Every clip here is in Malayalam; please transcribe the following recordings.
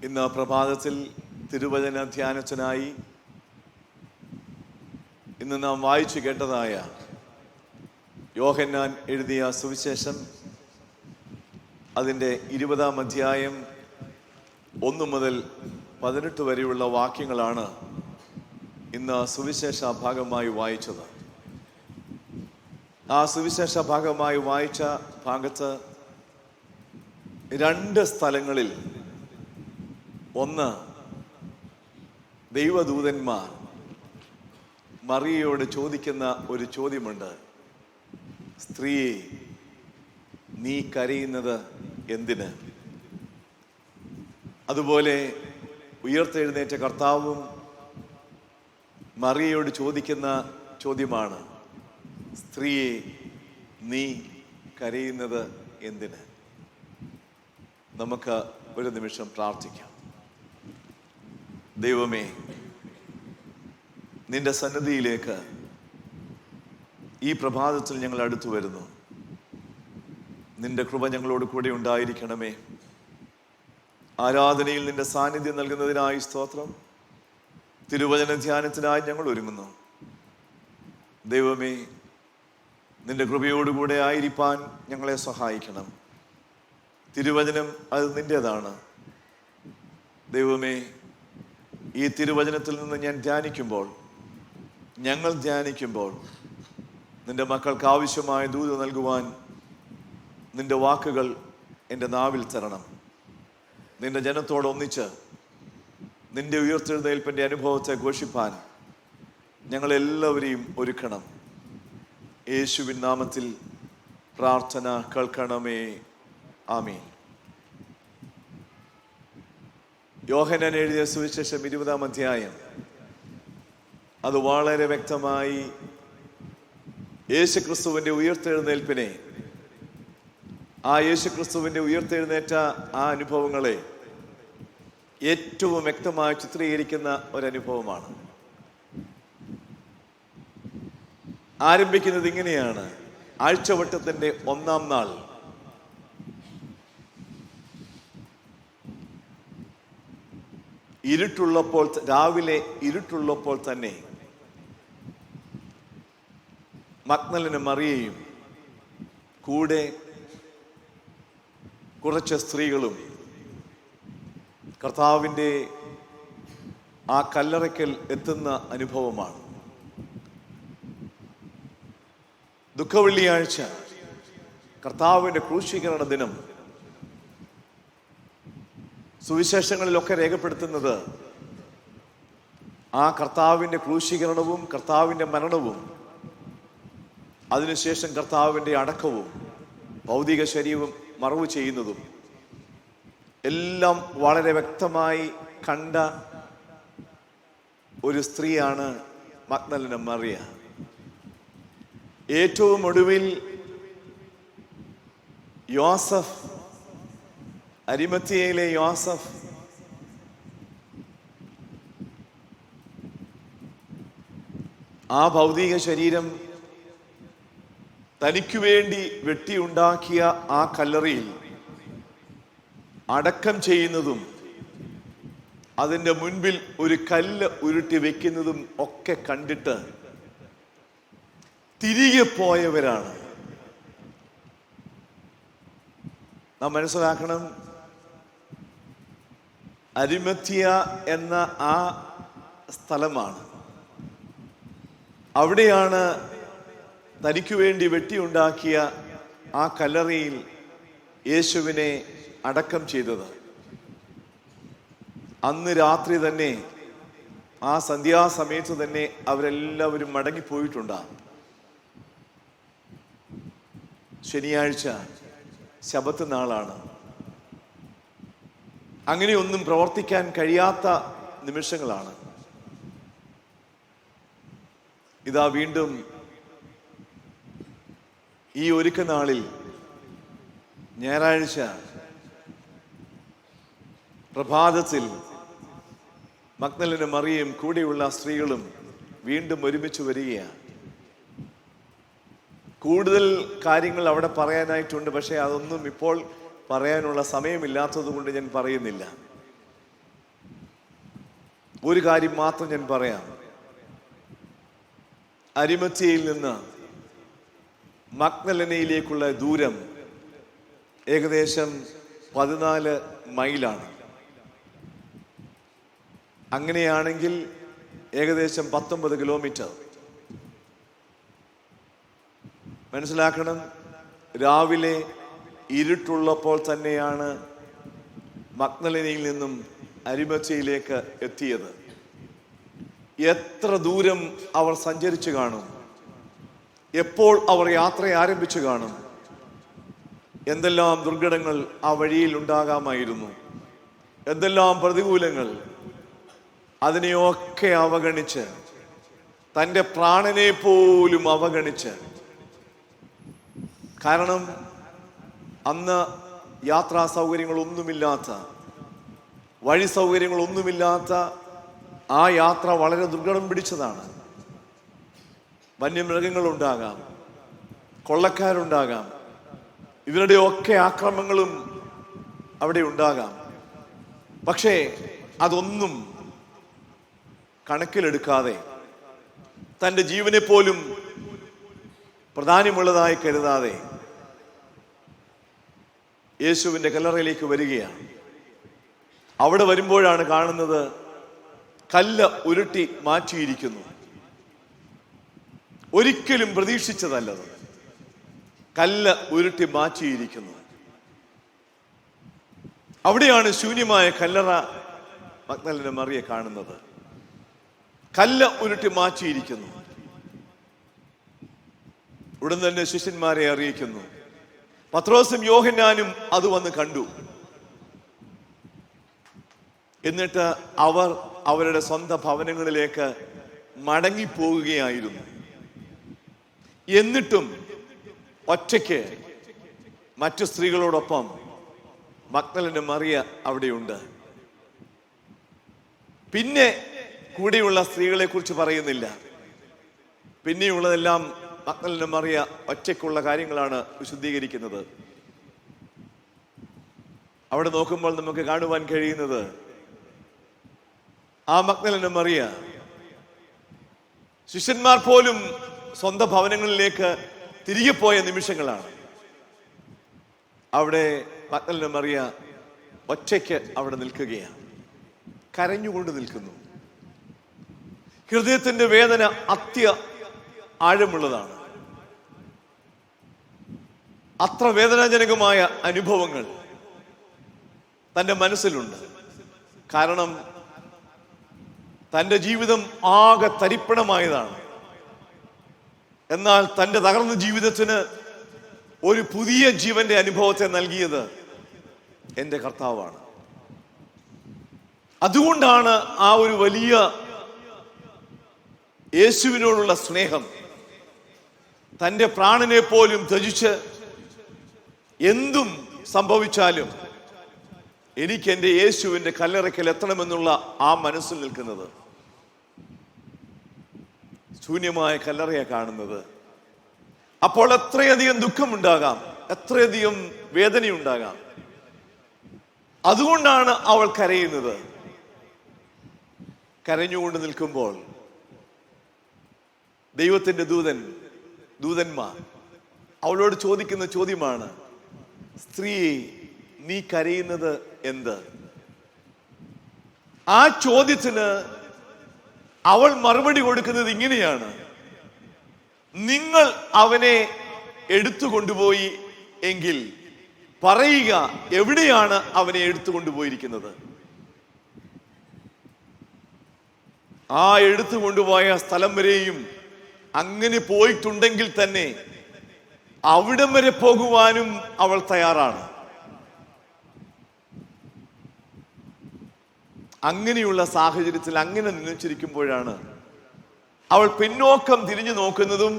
ഇന്ന് പ്രഭാതത്തിൽ തിരുവചന ധ്യാനത്തിനായി ഇന്ന് നാം വായിച്ചു കേട്ടതായ യോഹന്നാൻ എഴുതിയ സുവിശേഷം അതിൻ്റെ 20-ാം അധ്യായം 1 മുതൽ 18 വരെയുള്ള വാക്യങ്ങളാണ് ഇന്ന് സുവിശേഷ ഭാഗമായി വായിച്ചത്. ആ സുവിശേഷ ഭാഗമായി വായിച്ച ഭാഗത്ത് 2 സ്ഥലങ്ങളിൽ ഒന്ന്, ദൈവദൂതന്മാർ മറിയയോട് ചോദിക്കുന്ന ഒരു ചോദ്യമുണ്ട്. സ്ത്രീയെ, നീ കരയുന്നത് എന്തിന്? അതുപോലെ ഉയർത്തെഴുന്നേറ്റ കർത്താവും മറിയയോട് ചോദിക്കുന്ന ചോദ്യമാണ്, സ്ത്രീയെ, നീ കരയുന്നത് എന്തിന്? നമുക്ക് ഒരു നിമിഷം പ്രാർത്ഥിക്കാം. ദൈവമേ, നിന്റെ സന്നിധിയിലേക്ക് ഈ പ്രഭാതത്തിൽ ഞങ്ങൾ അടുത്തു വരുന്നു. നിന്റെ കൃപ ഞങ്ങളോട് കൂടെ ഉണ്ടായിരിക്കണമേ. ആരാധനയിൽ നിന്റെ സാന്നിധ്യം നൽകുന്നതിനായി സ്തോത്രം. തിരുവചന ധ്യാനത്തിനായി ഞങ്ങൾ ഒരുങ്ങുന്നു. ദൈവമേ, നിന്റെ കൃപയോടുകൂടെ ആയിരിക്കാൻ ഞങ്ങളെ സഹായിക്കണം. തിരുവചനം അത് നിന്റേതാണ്. ദൈവമേ, ഈ തിരുവചനത്തിൽ നിന്ന് ഞങ്ങൾ ധ്യാനിക്കുമ്പോൾ നിന്റെ മക്കൾക്ക് ആവശ്യമായ ദൂത് നൽകുവാൻ നിന്റെ വാക്കുകൾ എൻ്റെ നാവിൽ തരണം. നിന്റെ ജനത്തോടൊന്നിച്ച് നിന്റെ ഉയർത്തെഴുന്നേൽപ്പിൻ്റെ അനുഭവത്തെ ഘോഷിപ്പാൻ ഞങ്ങളെല്ലാവരെയും ഒരുക്കണം. യേശുവിൻ നാമത്തിൽ പ്രാർത്ഥന കേൾക്കണമേ. ആമീൻ. യോഹന്നാൻ എഴുതിയ സുവിശേഷം 20-ാം അധ്യായം അത് വളരെ വ്യക്തമായി യേശുക്രിസ്തുവിൻ്റെ ഉയർത്തെഴുന്നേൽപ്പിനെ, ആ യേശുക്രിസ്തുവിൻ്റെ ഉയർത്തെഴുന്നേറ്റ ആ അനുഭവങ്ങളെ ഏറ്റവും വ്യക്തമായി ചിത്രീകരിക്കുന്ന ഒരനുഭവമാണ്. ആരംഭിക്കുന്നത് ഇങ്ങനെയാണ്. ആഴ്ചവട്ടത്തിൻ്റെ 1-ാം നാൾ. രാവിലെ ഇരുട്ടുള്ളപ്പോൾ തന്നെ മഗ്ദലന മറിയയും കൂടെ കുറച്ച് സ്ത്രീകളും കർത്താവിൻ്റെ ആ കല്ലറയ്ക്കൽ എത്തുന്ന അനുഭവമാണ്. ദുഃഖവെള്ളിയാഴ്ച, കർത്താവിൻ്റെ ക്രൂശീകരണ ദിനം, സുവിശേഷങ്ങളിലൊക്കെ രേഖപ്പെടുത്തുന്നത് ആ കർത്താവിൻ്റെ ക്രൂശീകരണവും കർത്താവിൻ്റെ മരണവും അതിനുശേഷം കർത്താവിൻ്റെ അടക്കവും ഭൗതിക ശരീരവും മറവ് ചെയ്യുന്നതും എല്ലാം വളരെ വ്യക്തമായി കണ്ട ഒരു സ്ത്രീയാണ് മഗ്ദലന മറിയ. ഏറ്റവും ഒടുവിൽ യോസഫ്, അരിമത്തിയയിലെ യോസഫ് ആ ഭൗതിക ശരീരം തനിക്കു വേണ്ടി വെട്ടിയുണ്ടാക്കിയ ആ കല്ലറയിൽ അടക്കം ചെയ്യുന്നതും അതിൻ്റെ മുൻപിൽ ഒരു കല്ല് ഉരുട്ടി വെക്കുന്നതും ഒക്കെ കണ്ടിട്ട് തിരികെ പോയവരാണ്. നാം മനസ്സിലാക്കണം, അരിമത്തിയ എന്ന ആ സ്ഥലമാണ്. അവിടെയാണ് തനിക്കു വേണ്ടി വെട്ടിയുണ്ടാക്കിയ ആ കല്ലറയിൽ യേശുവിനെ അടക്കം ചെയ്തത്. അന്ന് രാത്രി തന്നെ, ആ സന്ധ്യാസമയത്ത് തന്നെ അവരെല്ലാവരും മടങ്ങിപ്പോയിട്ടുണ്ടാകും. ശനിയാഴ്ച ശബത്ത് നാളാണ്. അങ്ങനെയൊന്നും പ്രവർത്തിക്കാൻ കഴിയാത്ത നിമിഷങ്ങളാണ്. ഇതാ വീണ്ടും ഈ ഒരുക്കനാളിൽ ഞായറാഴ്ച പ്രഭാതത്തിൽ മഗ്ദലന മറിയയും കൂടെയുള്ള സ്ത്രീകളും വീണ്ടും ഒരുമിച്ച് വരികയാണ്. കൂടുതൽ കാര്യങ്ങൾ അവിടെ പറയാനായിട്ടുണ്ട്. പക്ഷേ അതൊന്നും ഇപ്പോൾ പറയാനുള്ള സമയമില്ലാത്തത് കൊണ്ട് ഞാൻ പറയുന്നില്ല. ഒരു കാര്യം മാത്രം ഞാൻ പറയാം. അരിമത്യയിൽ നിന്ന് മഗ്ദലനയിലേക്കുള്ള ദൂരം ഏകദേശം 14 മൈലാണ്. അങ്ങനെയാണെങ്കിൽ ഏകദേശം 19 കിലോമീറ്റർ. മനസ്സിലാക്കണം, രാവിലെ ഇരുട്ടുള്ളപ്പോൾ തന്നെയാണ് മഗ്ദലനയിൽ നിന്നും അരിമത്യയിലേക്ക് എത്തിയത്. എത്ര ദൂരം അവർ സഞ്ചരിച്ചു കാണും, എപ്പോൾ അവർ യാത്ര ആരംഭിച്ചു കാണും, എന്തെല്ലാം ദുർഘടങ്ങൾ ആ വഴിയിൽ ഉണ്ടാകാമായിരുന്നു, എന്തെല്ലാം പ്രതികൂലങ്ങൾ. അതിനെയൊക്കെ അവഗണിച്ച്, തൻ്റെ പ്രാണനെ പോലും അവഗണിച്ച്, കാരണം അന്ന് യാത്രാ സൗകര്യങ്ങളൊന്നുമില്ലാത്ത, വഴി സൗകര്യങ്ങളൊന്നുമില്ലാത്ത ആ യാത്ര വളരെ ദുർഘടം പിടിച്ചതാണ്. വന്യമൃഗങ്ങളുണ്ടാകാം, കൊള്ളക്കാരുണ്ടാകാം, ഇവരുടെ ഒക്കെ ആക്രമണങ്ങളും അവിടെ ഉണ്ടാകാം. പക്ഷേ അതൊന്നും കണക്കിലെടുക്കാതെ, തൻ്റെ ജീവനെ പോലും പ്രാധാന്യമുള്ളതായി കരുതാതെ യേശുവിൻ്റെ കല്ലറയിലേക്ക് വരികയാണ്. അവിടെ വരുമ്പോഴാണ് കാണുന്നത് കല്ല് ഉരുട്ടി മാറ്റിയിരിക്കുന്നു. ഒരിക്കലും പ്രതീക്ഷിച്ചതല്ലത്. കല്ല് ഉരുട്ടി മാറ്റിയിരിക്കുന്നു. അവിടെയാണ് ശൂന്യമായ കല്ലറ മഗ്ദലന മറിയ കാണുന്നത്. കല്ല് ഉരുട്ടി മാറ്റിയിരിക്കുന്നു. ഉടൻ തന്നെ ശിഷ്യന്മാരെ അറിയിക്കുന്നു. പത്രോസും യോഹന്നാനും അത് വന്ന് കണ്ടു. എന്നിട്ട് അവർ അവരുടെ സ്വന്തം ഭവനങ്ങളിലേക്ക് മടങ്ങിപ്പോവുകയായിരുന്നു. എന്നിട്ടും ഒറ്റയ്ക്ക് മറ്റു സ്ത്രീകളോടൊപ്പം മഗ്ദലന മറിയ അവിടെയുണ്ട്. പിന്നെ കൂടെയുള്ള സ്ത്രീകളെ കുറിച്ച് പറയുന്നില്ല. പിന്നെയുള്ളതെല്ലാം മഗ്ദലന മറിയ ഒറ്റയ്ക്കുള്ള കാര്യങ്ങളാണ് വിശദീകരിക്കുന്നത്. അവിടെ നോക്കുമ്പോൾ നമുക്ക് കാണുവാൻ കഴിയുന്നത് ആ മഗ്ദലന മറിയ ശിഷ്യന്മാർ പോലും സ്വന്തം ഭവനങ്ങളിലേക്ക് തിരികെ പോയ നിമിഷങ്ങളാണ്. അവിടെ മഗ്ദലന മറിയ ഒറ്റയ്ക്ക് അവിടെ നിൽക്കുകയാണ്. കരഞ്ഞുകൊണ്ട് നിൽക്കുന്നു. ഹൃദയത്തിന്റെ വേദന ആഴമുള്ളതാണ്. അത്ര വേദനാജനകമായ അനുഭവങ്ങൾ തൻ്റെ മനസ്സിലുണ്ട്. കാരണം തൻ്റെ ജീവിതം ആകെ തരിപ്പണമായതാണ്. എന്നാൽ തൻ്റെ തകർന്ന ജീവിതത്തിന് ഒരു പുതിയ ജീവന്റെ അനുഭവത്തെ നൽകിയത് എൻ്റെ കർത്താവാണ്. അതുകൊണ്ടാണ് ആ ഒരു വലിയ യേശുവിനോടുള്ള സ്നേഹം, തൻ്റെ പ്രാണനെ പോലും ത്യജിച്ച് എന്തും സംഭവിച്ചാലും എനിക്ക് എൻ്റെ യേശുവിൻ്റെ കല്ലറയ്ക്കൽ എത്തണമെന്നുള്ള ആ മനസ്സിൽ നിൽക്കുന്നത്. ശൂന്യമായ കല്ലറയെ കാണുന്നത്. അപ്പോൾ എത്രയധികം ദുഃഖമുണ്ടാകാം, എത്രയധികം വേദനയുണ്ടാകാം. അതുകൊണ്ടാണ് അവൾ കരയുന്നത്. കരഞ്ഞുകൊണ്ട് നിൽക്കുമ്പോൾ ദൈവത്തിന്റെ ദൂതന്മാർ അവളോട് ചോദിക്കുന്ന ചോദ്യമാണ്, സ്ത്രീ നീ കരയുന്നത് എന്ത്? ആ ചോദ്യത്തിന് അവൾ മറുപടി കൊടുക്കുന്നത് ഇങ്ങനെയാണ്: നിങ്ങൾ അവനെ എടുത്തു കൊണ്ടുപോയി എങ്കിൽ പറയുക, എവിടെയാണ് അവനെ എടുത്തു കൊണ്ടുപോയിരിക്കുന്നത്? ആ എടുത്തു കൊണ്ടുപോയ സ്ഥലം വരെയും അങ്ങനെ പോയിട്ടുണ്ടെങ്കിൽ തന്നെ അവിടം വരെ പോകുവാനും അവൾ തയ്യാറാണ്. അങ്ങനെയുള്ള സാഹചര്യത്തിൽ അങ്ങനെ നിന്നിച്ചിരിക്കുമ്പോഴാണ് അവൾ പിന്നോക്കം തിരിഞ്ഞു നോക്കുന്നതും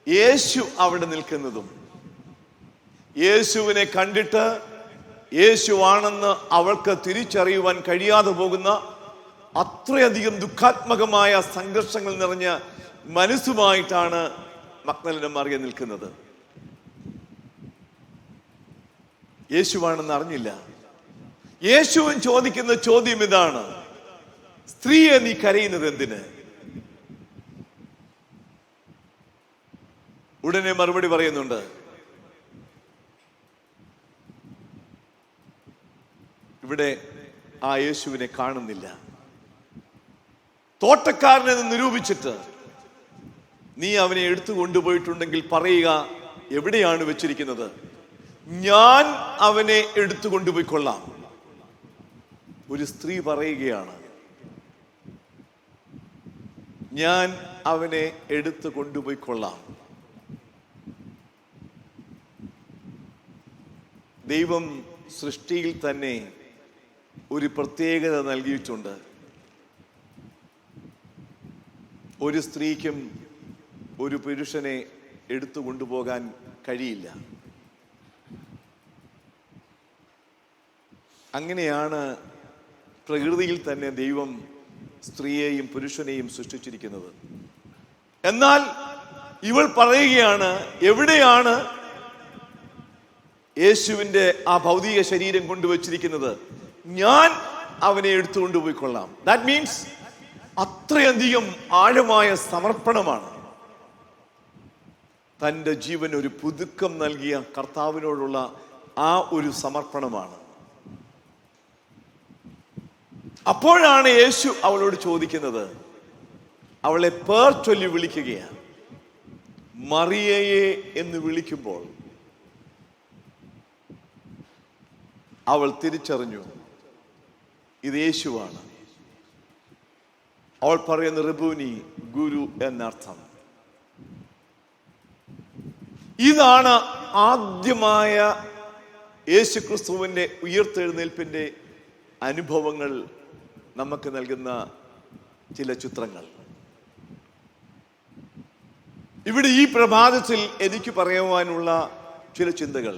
യേശു അവിടെ നിൽക്കുന്നതും. യേശുവിനെ കണ്ടിട്ട് യേശുവാണെന്ന് അവൾക്ക് തിരിച്ചറിയുവാൻ കഴിയാതെ പോകുന്ന അത്രയധികം ദുഃഖാത്മകമായ സംഘർഷങ്ങൾ നിറഞ്ഞ മനസ്സുമായിട്ടാണ് മഗ്ദലന മറിയ നിൽക്കുന്നത്. യേശുവാണെന്ന് അറിഞ്ഞില്ല. യേശുവിൻ ചോദിക്കുന്ന ചോദ്യം ഇതാണ്: സ്ത്രീയെ നീ കരയുന്നത് എന്തിന്? ഉടനെ മറുപടി പറയുന്നുണ്ട്, ഇവിടെ ആ യേശുവിനെ കാണുന്നില്ല. തോട്ടക്കാരനെന്ന് നിരൂപിച്ചിട്ട് നീ അവനെ എടുത്തു കൊണ്ടുപോയിട്ടുണ്ടെങ്കിൽ പറയുക, എവിടെയാണ് വെച്ചിരിക്കുന്നത്? ഞാൻ അവനെ എടുത്തു കൊണ്ടുപോയിക്കൊള്ളാം. ഒരു സ്ത്രീ പറയുകയാണ്, ഞാൻ അവനെ എടുത്തു കൊണ്ടുപോയിക്കൊള്ളാം. ദൈവം സൃഷ്ടിയിൽ തന്നെ ഒരു പ്രത്യേകത നൽകിയിട്ടുണ്ട്. ഒരു സ്ത്രീക്കും ഒരു പുരുഷനെ എടുത്തു കൊണ്ടുപോകാൻ കഴിയില്ല. അങ്ങനെയാണ് പ്രകൃതിയിൽ തന്നെ ദൈവം സ്ത്രീയെയും പുരുഷനെയും സൃഷ്ടിച്ചിരിക്കുന്നത്. എന്നാൽ ഇവൾ പറയുകയാണ്, എവിടെയാണ് യേശുവിൻ്റെ ആ ഭൗതിക ശരീരം കൊണ്ടുവച്ചിരിക്കുന്നത്? ഞാൻ അവനെ എടുത്തു കൊണ്ടുപോയിക്കൊള്ളാം. ദാറ്റ് മീൻസ് അത്രയധികം ആഴമായ സമർപ്പണമാണ്. തൻ്റെ ജീവൻ ഒരു പുതുക്കം നൽകിയ കർത്താവിനോടുള്ള ആ ഒരു സമർപ്പണമാണ്. അപ്പോഴാണ് യേശു അവളോട് ചോദിക്കുന്നത്, അവളെ പേർ ചൊല്ലി വിളിക്കുകയാണ്. മറിയയെ എന്ന് വിളിക്കുമ്പോൾ അവൾ തിരിച്ചറിഞ്ഞു, ഇത് യേശുവാണ്. അവൾ പറയുന്ന റബൂനി, ഗുരു എന്നർത്ഥം. ഇതാണ് ആദ്യമായ യേശുക്രിസ്തുവിൻ്റെ ഉയർത്തെഴുന്നേൽപ്പിൻ്റെ അനുഭവങ്ങൾ നമുക്ക് നൽകുന്ന ചില ചിത്രങ്ങൾ. ഇവിടെ ഈ പ്രഭാതത്തിൽ എനിക്ക് പറയുവാനുള്ള ചില ചിന്തകൾ.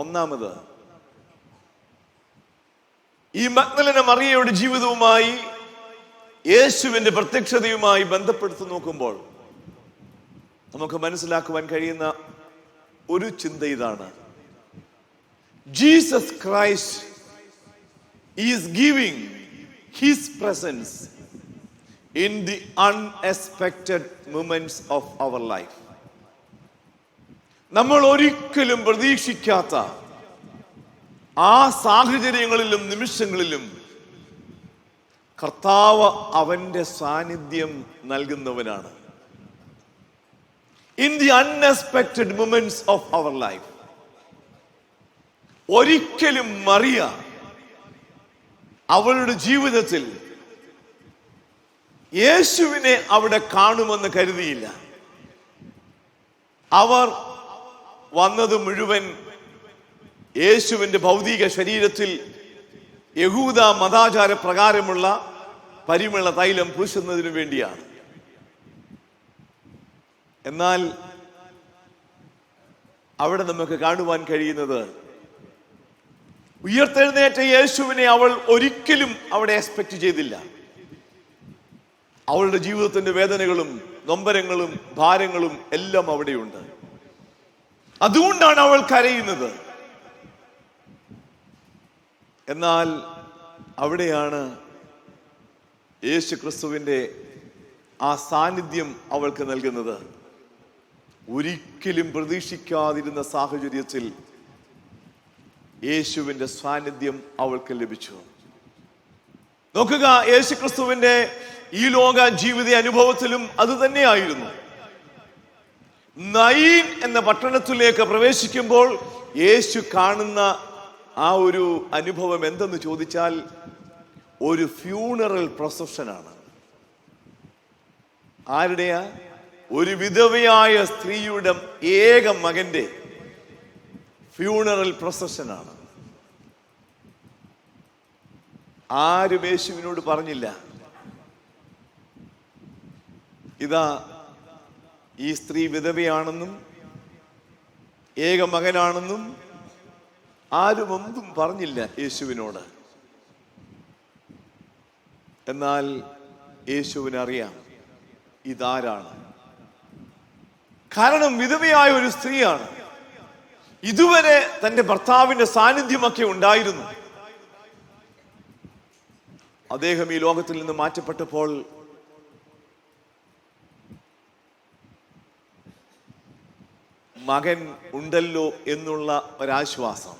ഒന്നാമത്, ഈ മഗ്ദലന മറിയയുടെ ജീവിതവുമായി യേശുവിൻ്റെ പ്രത്യക്ഷതയുമായി ബന്ധപ്പെടുത്തി നോക്കുമ്പോൾ നമുക്ക് മനസ്സിലാക്കുവാൻ കഴിയുന്ന ഒരു ചിന്ത ഇതാണ്: Jesus Christ is giving his presence in the unexpected moments of our life. നമ്മൾ ഒരിക്കലും പ്രതീക്ഷിക്കാത്ത ആ സാഹചര്യങ്ങളിലും നിമിഷങ്ങളിലും കർത്താവ് അവന്റെ സാന്നിധ്യം നൽകുന്നവനാണ്. In the unexpected moments of our life. ഒരിക്കലും മറിയ അവളുടെ ജീവിതത്തിൽ യേശുവിനെ അവിടെ കാണുമെന്ന് കരുതിയില്ല. അവർ വന്നത് മുഴുവൻ യേശുവിൻ്റെ ഭൗതിക ശരീരത്തിൽ യഹൂദ മതാചാര പ്രകാരമുള്ള പരിമള തൈലം പൂശുന്നതിനു വേണ്ടിയാണ്. എന്നാൽ അവിടെ നമുക്ക് കാണുവാൻ കഴിയുന്നത്, ഉയർത്തെഴുന്നേറ്റ യേശുവിനെ അവൾ ഒരിക്കലും അവിടെ എക്സ്പെക്ട് ചെയ്തില്ല. അവളുടെ ജീവിതത്തിന്റെ വേദനകളും നൊമ്പരങ്ങളും ഭാരങ്ങളും എല്ലാം അവിടെയുണ്ട്. അതുകൊണ്ടാണ് അവൾ കരയുന്നത്. എന്നാൽ അവിടെയാണ് യേശു ക്രിസ്തുവിൻ്റെ ആ സാന്നിധ്യം അവൾക്ക് നൽകുന്നത്. ഒരിക്കലും പ്രതീക്ഷിക്കാതിരുന്ന സാഹചര്യത്തിൽ യേശുവിൻ്റെ സാന്നിധ്യം അവൾക്ക് ലഭിച്ചു. നോക്കുക, യേശു ക്രിസ്തുവിൻ്റെ ഈ ലോക ജീവിത അനുഭവത്തിലും അത് തന്നെയായിരുന്നു. നയീൻ എന്ന പട്ടണത്തിലേക്ക് പ്രവേശിക്കുമ്പോൾ യേശു കാണുന്ന ആ ഒരു അനുഭവം എന്തെന്ന് ചോദിച്ചാൽ, ഒരു ഫ്യൂണറൽ പ്രൊസഷനാണ്. ആരുടെയാ? ഒരു വിധവയായ സ്ത്രീയുടെ ഏക മകന്റെ ഫ്യൂണറൽ പ്രൊസഷനാണ്. ആരും യേശുവിനോട് പറഞ്ഞില്ല, ഇതാ ഈ സ്ത്രീ വിധവയാണെന്നും ഏക മകനാണെന്നും ആരും ഒന്നും പറഞ്ഞില്ല യേശുവിനോട്. എന്നാൽ യേശുവിനറിയാം ഇതാരാണ്. കാരണം വിധവയായ ഒരു സ്ത്രീയാണ്. ഇതുവരെ തൻ്റെ ഭർത്താവിൻ്റെ സാന്നിധ്യമൊക്കെ ഉണ്ടായിരുന്നു. അദ്ദേഹം ഈ ലോകത്തിൽ നിന്ന് മാറ്റപ്പെട്ടപ്പോൾ മകൻ ഉണ്ടല്ലോ എന്നുള്ള ഒരാശ്വാസം.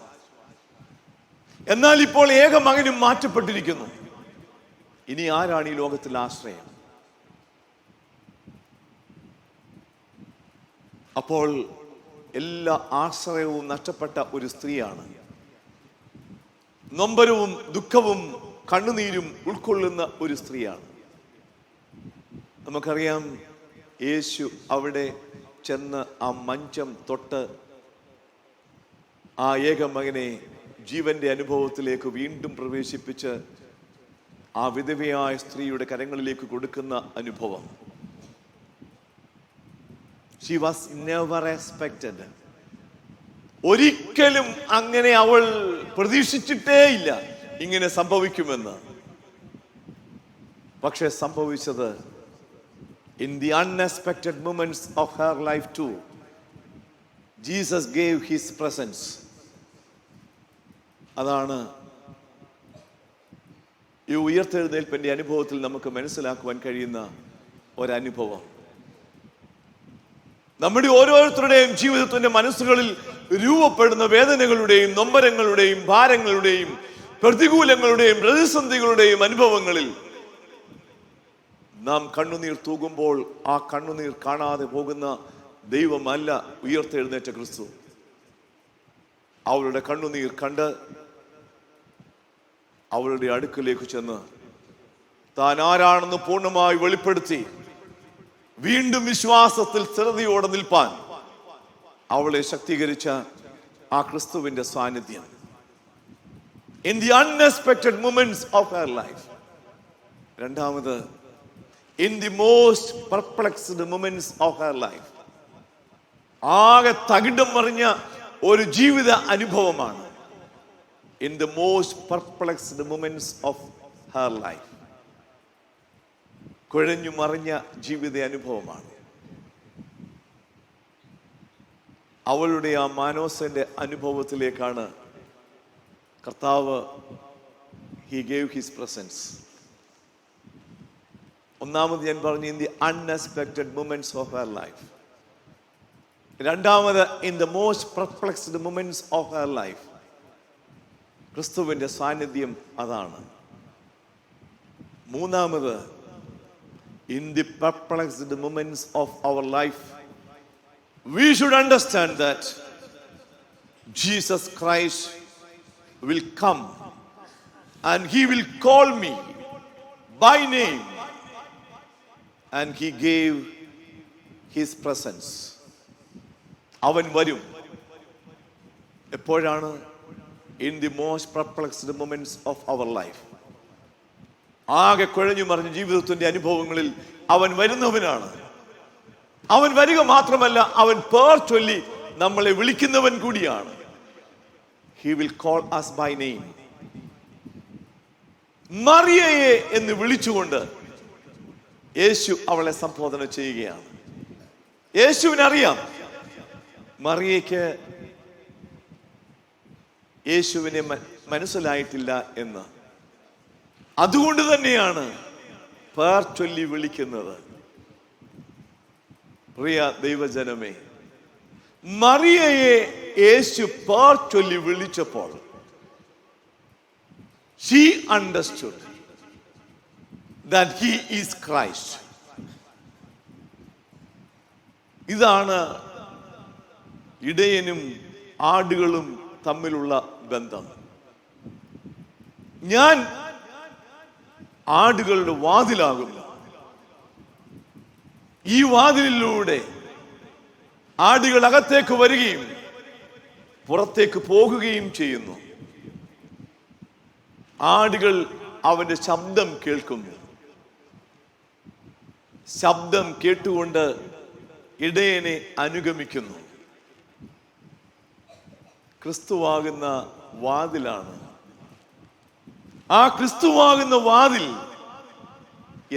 എന്നാൽ ഇപ്പോൾ ഏക മകനും മാറ്റപ്പെട്ടിരിക്കുന്നു. ഇനി ആരാണ് ഈ ലോകത്തിൽ ആശ്രയം? അപ്പോൾ എല്ലാ ആശ്രയവും നഷ്ടപ്പെട്ട ഒരു സ്ത്രീയാണ്. നൊമ്പരവും ദുഃഖവും കണ്ണുനീരും ഉൾക്കൊള്ളുന്ന ഒരു സ്ത്രീയാണ്. നമുക്കറിയാം, യേശു അവിടെ ചെന്ന് ആ മഞ്ചം തൊട്ട് ആ ഏക മകനെ ജീവന്റെ അനുഭവത്തിലേക്ക് വീണ്ടും പ്രവേശിപ്പിച്ച് ആ വിധവയായ സ്ത്രീയുടെ കരങ്ങളിലേക്ക് കൊടുക്കുന്ന അനുഭവം. She was never expected. ഒരിക്കലും അങ്ങനെ അവൾ പ്രതീക്ഷിച്ചിട്ടേ ഇല്ല ഇങ്ങനെ സംഭവിക്കുമെന്ന്. പക്ഷെ സംഭവിച്ചത് in the unexpected moments of her life too, Jesus gave his presence. അതാണ് ഈ ഉയർത്തെഴുന്നേൽപ്പിന്റെ അനുഭവത്തിൽ നമുക്ക് മനസ്സിലാക്കുവാൻ കഴിയുന്ന ഒരനുഭവം. നമ്മുടെ ഓരോരുത്തരുടെയും ജീവിതത്തിന്റെ മനസ്സുകളിൽ രൂപപ്പെടുന്ന വേദനകളുടെയും നൊമ്പരങ്ങളുടെയും ഭാരങ്ങളുടെയും പ്രതികൂലങ്ങളുടെയും പ്രതിസന്ധികളുടെയും അനുഭവങ്ങളിൽ നാം കണ്ണുനീർ തൂകുമ്പോൾ ആ കണ്ണുനീർ കാണാതെ പോകുന്ന ദൈവമല്ല ഉയർത്തെഴുന്നേറ്റ ക്രിസ്തു. അവളുടെ കണ്ണുനീർ കണ്ട് അവളുടെ അടുക്കലേക്ക് ചെന്ന് താൻ ആരാണെന്ന് പൂർണ്ണമായി വെളിപ്പെടുത്തി വീണ്ടും വിശ്വാസത്തിൽ സ്ഥിരതയോടെ നിൽപ്പാൻ അവളെ ശക്തീകരിച്ച ആ ക്രിസ്തുവിന്റെ സാന്നിധ്യം in the unexpected moments of her life. രണ്ടാമത്, in the most perplexed moments of her life. ആകെ തകിടം മറിഞ്ഞ ഒരു ജീവിത അനുഭവമാണ്. in the most perplexed moments of her life. കുഴഞ്ഞു മറിഞ്ഞ ജീവിത അനുഭവമാണ്. അവളുടെ ആ മാനോസിന്റെ അനുഭവത്തിലേക്കാണ് കർത്താവ് he gave his presence. ഒന്നാമത് ഞാൻ പറഞ്ഞു in the unexpected moments of her life. രണ്ടാമത് in the most perplexed moments of her life. ക്രിസ്തുവിന്റെ സാന്നിധ്യം അതാണ്. മൂന്നാമത് in the perplexed moments of our life, we should understand that Jesus Christ will come and he will call me by name, and he gave his presence. അവൻ വരും. എപ്പോഴാണ്? in the most perplexed moments of our life. ആകെ കുഴഞ്ഞു മറിഞ്ഞ ജീവിതത്തിന്റെ അനുഭവങ്ങളിൽ അവൻ വരുന്നവനാണ്. അവൻ വരിക മാത്രമല്ല, അവൻ പേർ ചൊല്ലി നമ്മളെ വിളിക്കുന്നവൻ കൂടിയാണ്. he will call us by name. മറിയയെ എന്ന് വിളിച്ചുകൊണ്ട് യേശു അവളെ സംബോധന ചെയ്യുകയാണ്. യേശുവിനറിയാം മറിയയ്ക്ക് യേശുവിനെ മനസ്സിലായിട്ടില്ല എന്ന്. അതുകൊണ്ട് തന്നെയാണ് പേർ ചൊല്ലി വിളിക്കുന്നത്. പ്രിയ ദൈവജനമേ, മറിയയെ യേശു പേർ ചൊല്ലി വിളിച്ചപ്പോൾ she understood that he is Christ. ഇതാണ് ഇടയനും ആടുകളും തമ്മിലുള്ള ബന്ധം. ഞാൻ ആടുകളുടെ വാതിലാകുന്നു. ഈ വാതിലിലൂടെ ആടുകൾ അകത്തേക്ക് വരികയും പുറത്തേക്ക് പോകുകയും ചെയ്യുന്നു. ആടുകൾ അവന്റെ ശബ്ദം കേൾക്കുന്നു. ശബ്ദം കേട്ടുകൊണ്ട് ഇടയനെ അനുഗമിക്കുന്നു. ക്രിസ്തുവാകുന്ന വാതിലാണ്. ആ ക്രിസ്തുവാകുന്ന വാതിൽ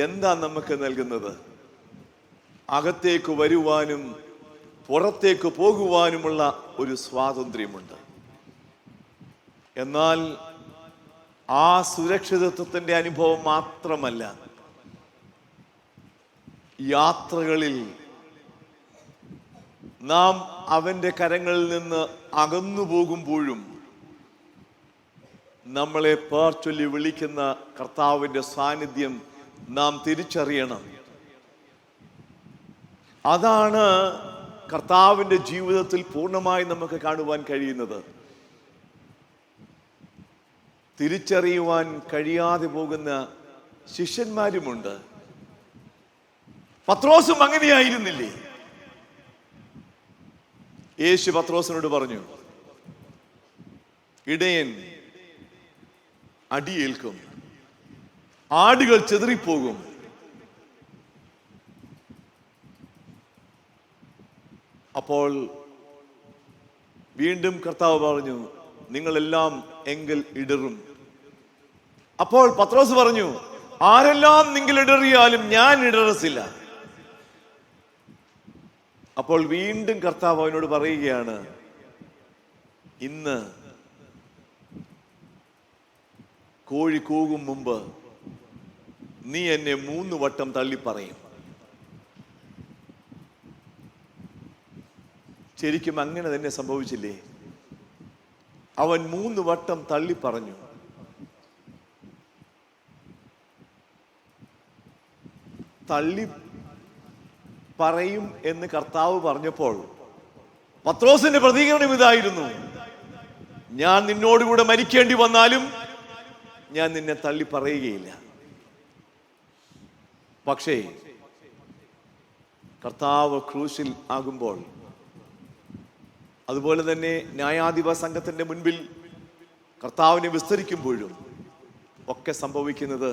എന്താ നമുക്ക് നൽകുന്നത്? അകത്തേക്ക് വരുവാനും പുറത്തേക്ക് പോകുവാനുമുള്ള ഒരു സ്വാതന്ത്ര്യമുണ്ട്. എന്നാൽ ആ സുരക്ഷിതത്വത്തിന്റെ അനുഭവം മാത്രമല്ല, യാത്രകളിൽ നാം അവന്റെ കരങ്ങളിൽ നിന്ന് അകന്നു പോകുമ്പോഴും നമ്മളെ പേർ ചൊല്ലി വിളിക്കുന്ന കർത്താവിന്റെ സാന്നിധ്യം നാം തിരിച്ചറിയണം. അതാണ് കർത്താവിന്റെ ജീവിതത്തിൽ പൂർണ്ണമായി നമുക്ക് കാണുവാൻ കഴിയുന്നത്. തിരിച്ചറിയുവാൻ കഴിയാതെ പോകുന്ന ശിഷ്യന്മാരുമുണ്ട്. പത്രോസും അങ്ങനെയായിരുന്നില്ലേ? യേശു പത്രോസിനോട് പറഞ്ഞു, ഇടയൻ അടിയേൽക്കും, ആടുകൾ ചെതറിപ്പോകും. അപ്പോൾ വീണ്ടും കർത്താവ് പറഞ്ഞു, നിങ്ങളെല്ലാം എങ്കിൽ ഇടറും. അപ്പോൾ പത്രോസ് പറഞ്ഞു, ആരെല്ലാം നിങ്ങൾ ഇടറിയാലും ഞാൻ ഇടറസില്ല. അപ്പോൾ വീണ്ടും കർത്താവ് അവനോട് പറയുകയാണ്, ഇന്ന് കോഴി കൂകും മുമ്പ് നീ എന്നെ 3 വട്ടം തള്ളിപ്പറയും. ശരിക്കും അങ്ങനെ തന്നെ സംഭവിച്ചില്ലേ? അവൻ 3 വട്ടം തള്ളിപ്പറഞ്ഞു. തള്ളി പറയും എന്ന് കർത്താവ് പറഞ്ഞപ്പോൾ പത്രോസിന്റെ പ്രതികരണം ഇതായിരുന്നു, ഞാൻ നിന്നോടുകൂടെ മരിക്കേണ്ടി വന്നാലും ഞാൻ നിന്നെ തള്ളി പറയുകയില്ല. പക്ഷേ കർത്താവ് ക്രൂശിൽ ആകുമ്പോൾ, അതുപോലെ തന്നെ ന്യായാധിപ സംഘത്തിന്റെ മുൻപിൽ കർത്താവിനെ വിസ്തരിക്കുമ്പോഴും ഒക്കെ സംഭവിക്കുന്നത്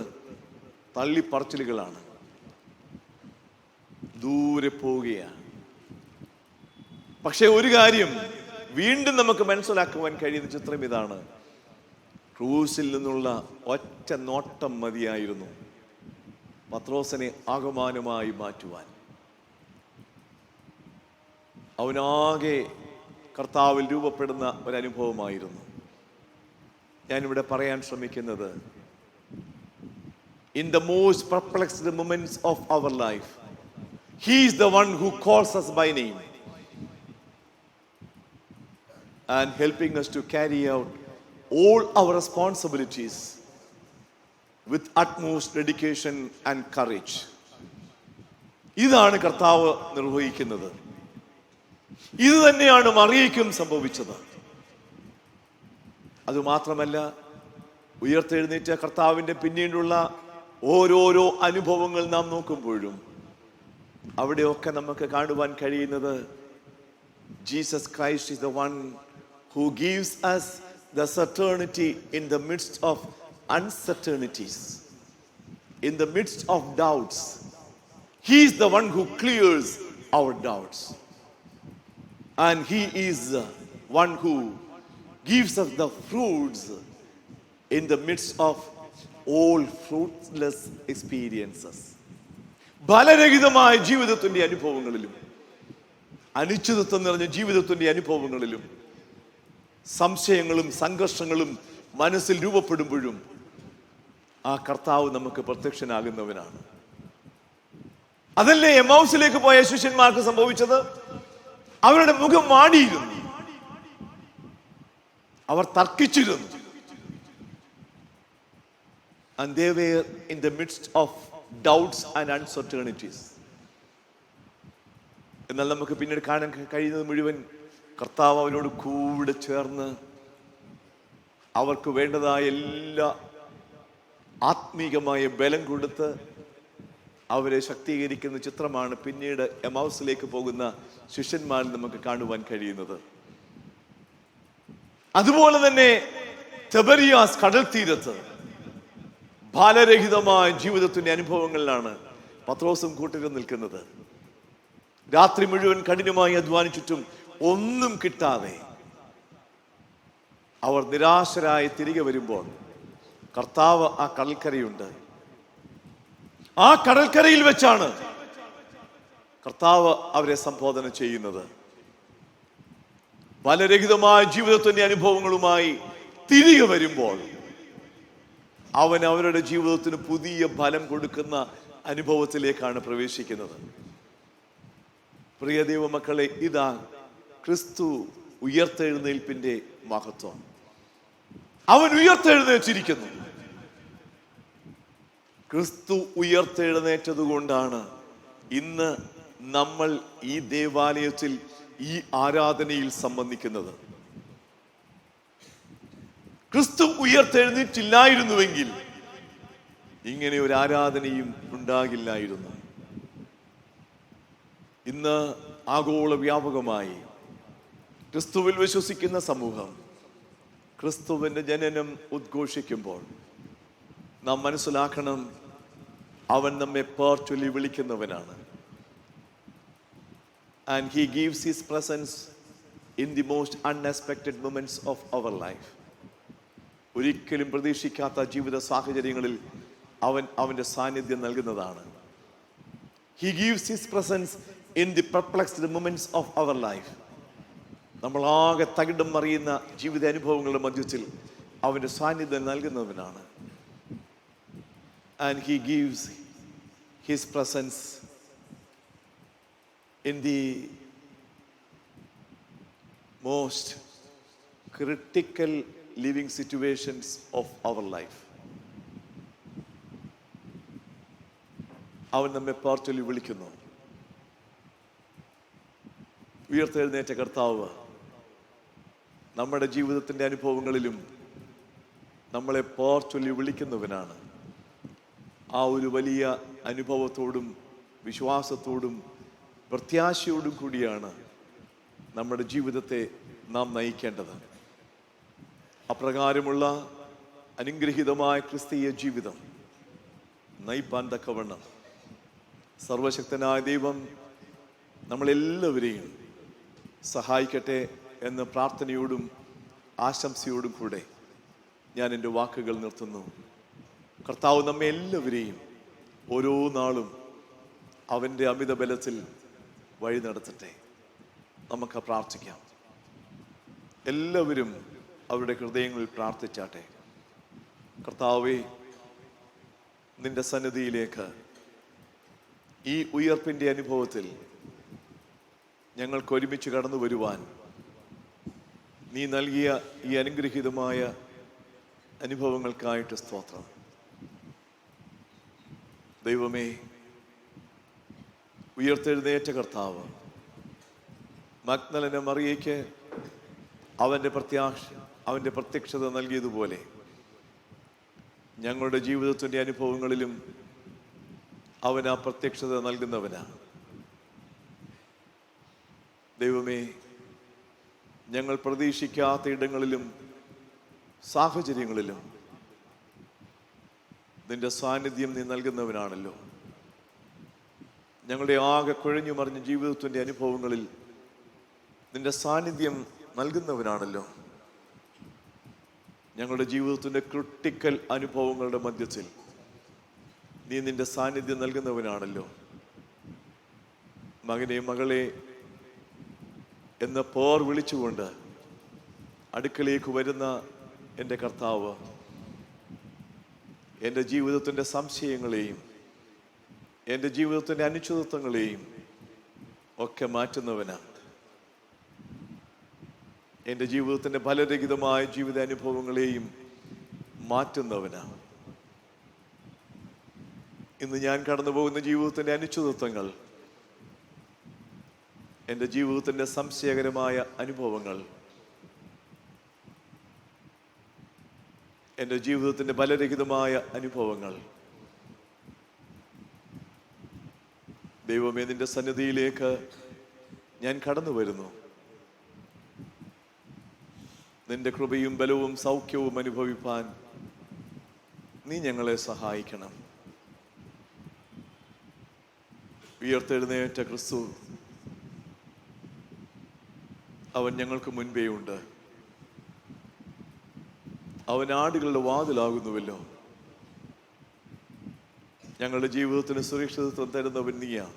തള്ളിപ്പറച്ചിലുകളാണ്. ദൂരെ പോവുകയാണ്. പക്ഷെ ഒരു കാര്യം വീണ്ടും നമുക്ക് മനസ്സിലാക്കുവാൻ കഴിയുന്ന ചിത്രം ഇതാണ്. ക്രൂസിൽ നിന്നുള്ള ഒറ്റ നോട്ടം മതിയായിരുന്നു പത്രോസിനെ ആകമാനമായി മാറ്റുവാൻ. അവനാകെ കർത്താവിൽ രൂപപ്പെടുന്ന ഒരനുഭവമായിരുന്നു. ഞാനിവിടെ പറയാൻ ശ്രമിക്കുന്നത്, in the most perplexed moments of our life, He is the one who calls us by name and helping us to carry out all our responsibilities with utmost dedication and courage. ഇതാണ് കർത്താവ് നിർവഹിക്കുന്നത്. ഇത് തന്നെയാണ് മറിയയ്ക്കും സംഭവിച്ചത്. അതുമാത്രമല്ല, ഉയർത്തെഴുന്നേറ്റ കർത്താവിന്റെ പിന്നീടുള്ള ഓരോരോ അനുഭവങ്ങൾ നാം നോക്കുമ്പോഴും അവിടെയൊക്കെ നമുക്ക് കാണുവാൻ കഴിയുന്നത്, Jesus Christ is the one who gives us the certainty in the midst of uncertainties, in the midst of doubts. He is the one who clears our doubts, and He is the one who gives us the fruits in the midst of all fruitless experiences. ഫലരഹിതമായ ജീവിതത്തിന്റെ അനുഭവങ്ങളിലും അനിശ്ചിതത്വം നിറഞ്ഞ ജീവിതത്തിന്റെ അനുഭവങ്ങളിലും സംശയങ്ങളും സംഘർഷങ്ങളും മനസ്സിൽ രൂപപ്പെടുമ്പോഴും ആ കർത്താവ് നമുക്ക് പ്രത്യക്ഷനാകുന്നവനാണ്. അതല്ലേ എമ്മൗസിലേക്ക് പോയ ശിഷ്യന്മാർക്ക് സംഭവിച്ചത്? അവരുടെ മുഖം വാടിയിരുന്നു, അവർ തർക്കിച്ചിരുന്നു. And they were in the midst of doubts and uncertainties. എന്നാൽ നമുക്ക് പിന്നീട് കാണാൻ കഴിയുന്നത് മുഴുവൻ കർത്താവ് അവരോട് കൂടെ ചേർന്ന് അവർക്ക് വേണ്ടതായ എല്ലാ ആത്മീകമായ ബലം കൊടുത്ത് അവരെ ശക്തീകരിക്കുന്ന ചിത്രമാണ് പിന്നീട് എമൗസിലേക്ക് പോകുന്ന ശിഷ്യന്മാരിൽ നമുക്ക് കാണുവാൻ കഴിയുന്നത്. അതുപോലെ തന്നെ തിബരിയാസ് കടൽ തീരത്ത് ഫലരഹിതമായ ജീവിതത്തിന്റെ അനുഭവങ്ങളിലാണ് പത്രോസും കൂട്ടരും നിൽക്കുന്നത്. രാത്രി മുഴുവൻ കഠിനമായി അധ്വാനിച്ചിട്ടും ഒന്നും കിട്ടാതെ അവർ നിരാശരായി തിരികെ വരുമ്പോൾ കർത്താവ് ആ കടൽക്കരയുണ്ട്. ആ കടൽക്കരയിൽ വെച്ചാണ് കർത്താവ് അവരെ സംബോധന ചെയ്യുന്നത്. ഫലരഹിതമായ ജീവിതത്തിന്റെ അനുഭവങ്ങളുമായി തിരികെ വരുമ്പോൾ അവൻ അവരുടെ ജീവിതത്തിന് പുതിയ ഫലം കൊടുക്കുന്ന അനുഭവത്തിലേക്കാണ് പ്രവേശിക്കുന്നത്. പ്രിയ ദൈവമക്കളെ, ഇതാ ക്രിസ്തു ഉയർത്തെഴുന്നേൽപ്പിന്റെ മഹത്വം. അവൻ ഉയർത്തെഴുന്നേറ്റിരിക്കുന്നു. ക്രിസ്തു ഉയർത്തെഴുന്നേറ്റത് കൊണ്ടാണ് ഇന്ന് നമ്മൾ ഈ ദേവാലയത്തിൽ ഈ ആരാധനയിൽ സംബന്ധിക്കുന്നത്. ക്രിസ്തു ഉയർത്തെഴുന്നേറ്റില്ലായിരുന്നുവെങ്കിൽ ഇങ്ങനെ ഒരു ആരാധനയും ഉണ്ടാകില്ലായിരുന്നു. ഇന്ന് ആഗോള വ്യാപകമായി ക്രിസ്തുവിൽ വിശ്വസിക്കുന്ന സമൂഹം ക്രിസ്തുവിന്റെ ജനനം ഉദ്ഘോഷിക്കുമ്പോൾ നാം മനസ്സിലാക്കണം, അവൻ നമ്മെ പേർച്ചൊല്ലി വിളിക്കുന്നവനാണ്. And he gives his presence in the most unexpected moments of our life. ഒരിക്കലും പ്രതീക്ഷിക്കാത്ത ജീവിത സാഹചര്യങ്ങളിൽ അവൻ അവൻ്റെ സാന്നിധ്യം നൽകുന്നതാണ്. He gives his presence in the perplexed moments of our life. നമ്മളാകെ തകിടം മറിയുന്ന ജീവിത അനുഭവങ്ങളുടെ മധ്യത്തിൽ അവൻ്റെ സാന്നിധ്യം നൽകുന്നവനാണ്. And he gives his presence in the most critical living situations of our life. അവൻ നമ്മെ പേർച്ചൊല്ലി വിളിക്കുന്നു. ഉയർത്തെഴുന്നേറ്റ കർത്താവ് നമ്മുടെ ജീവിതത്തിൻ്റെ അനുഭവങ്ങളിലും നമ്മളെ പേർച്ചൊല്ലി വിളിക്കുന്നവനാണ്. ആ ഒരു വലിയ അനുഭവത്തോടും വിശ്വാസത്തോടും പ്രത്യാശയോടും കൂടിയാണ് നമ്മുടെ ജീവിതത്തെ നാം നയിക്കേണ്ടത്. അപ്രകാരമുള്ള അനുഗ്രഹീതമായ ക്രിസ്തീയ ജീവിതം നയിപ്പാൻ തക്കവണ്ണം സർവശക്തനായ ദൈവം നമ്മളെല്ലാവരെയും സഹായിക്കട്ടെ എന്ന പ്രാർത്ഥനയോടും ആശംസയോടും കൂടെ ഞാൻ എൻ്റെ വാക്കുകൾ നിർത്തുന്നു. കർത്താവ് നമ്മെ എല്ലാവരെയും ഓരോ നാളും അവൻ്റെ അമിത ബലത്തിൽ വഴി നടത്തട്ടെ. നമുക്ക് പ്രാർത്ഥിക്കാം. എല്ലാവരും അവരുടെ ഹൃദയങ്ങളിൽ പ്രാർത്ഥിച്ചാട്ടെ. കർത്താവേ, നിന്റെ സന്നിധിയിലേക്ക് ഈ ഉയർപ്പിൻ്റെ അനുഭവത്തിൽ ഞങ്ങൾക്ക് ഒരുമിച്ച് കടന്നു വരുവാൻ നീ നൽകിയ ഈ അനുഗ്രഹീതമായ അനുഭവങ്ങൾക്കായിട്ട് സ്തോത്രം. ദൈവമേ, ഉയർത്തെഴുന്നേറ്റ കർത്താവ് മഗ്ദലന മറിയയ്ക്ക് അവൻ്റെ പ്രത്യക്ഷത നൽകിയതുപോലെ ഞങ്ങളുടെ ജീവിതത്തിൻ്റെ അനുഭവങ്ങളിലും അവൻ ആ പ്രത്യക്ഷത നൽകുന്നവനാണ്. ദൈവമേ, ഞങ്ങൾ പ്രതീക്ഷിക്കാത്ത ഇടങ്ങളിലും സാഹചര്യങ്ങളിലും നിന്റെ സാന്നിധ്യം നീ നൽകുന്നവനാണല്ലോ. ഞങ്ങളുടെ ആകെ കുഴഞ്ഞു മറിഞ്ഞ ജീവിതത്തിൻ്റെ അനുഭവങ്ങളിൽ നിന്റെ സാന്നിധ്യം നൽകുന്നവനാണല്ലോ. ഞങ്ങളുടെ ജീവിതത്തിൻ്റെ ക്രിട്ടിക്കൽ അനുഭവങ്ങളുടെ മധ്യത്തിൽ നീ നിന്റെ സാന്നിധ്യം നൽകുന്നവനാണല്ലോ. മകനെ, മകളെ എന്ന പേർ വിളിച്ചുകൊണ്ട് അടുക്കലേക്ക് വരുന്ന എൻ്റെ കർത്താവ് എൻ്റെ ജീവിതത്തിൻ്റെ സംശയങ്ങളെയും എൻ്റെ ജീവിതത്തിൻ്റെ അനിശ്ചിതത്വങ്ങളെയും ഒക്കെ മാറ്റുന്നവനാണ്. എൻ്റെ ജീവിതത്തിൻ്റെ ഫലരഹിതമായ ജീവിത അനുഭവങ്ങളെയും മാറ്റുന്നവനാണ്. ഇന്ന് ഞാൻ കടന്നു പോകുന്ന ജീവിതത്തിൻ്റെ അനിശ്ചിതത്വങ്ങൾ, എൻ്റെ ജീവിതത്തിൻ്റെ സംശയകരമായ അനുഭവങ്ങൾ, എൻ്റെ ജീവിതത്തിൻ്റെ ഫലരഹിതമായ അനുഭവങ്ങൾ, ദൈവമേ, നിന്റെ സന്നിധിയിലേക്ക് ഞാൻ കടന്നു വരുന്നു. നിന്റെ കൃപയും ബലവും സൗഖ്യവും അനുഭവിപ്പാൻ നീ ഞങ്ങളെ സഹായിക്കണം. ഉയർത്തെഴുന്നേറ്റ ക്രിസ്തു അവൻ ഞങ്ങൾക്ക് മുൻപേ ഉണ്ട്. അവൻ ആടുകളുടെ വാതിലാകുന്നുവല്ലോ. ഞങ്ങളുടെ ജീവിതത്തിന് സുരക്ഷിതത്വം തരുന്നവൻ നീയാണ്.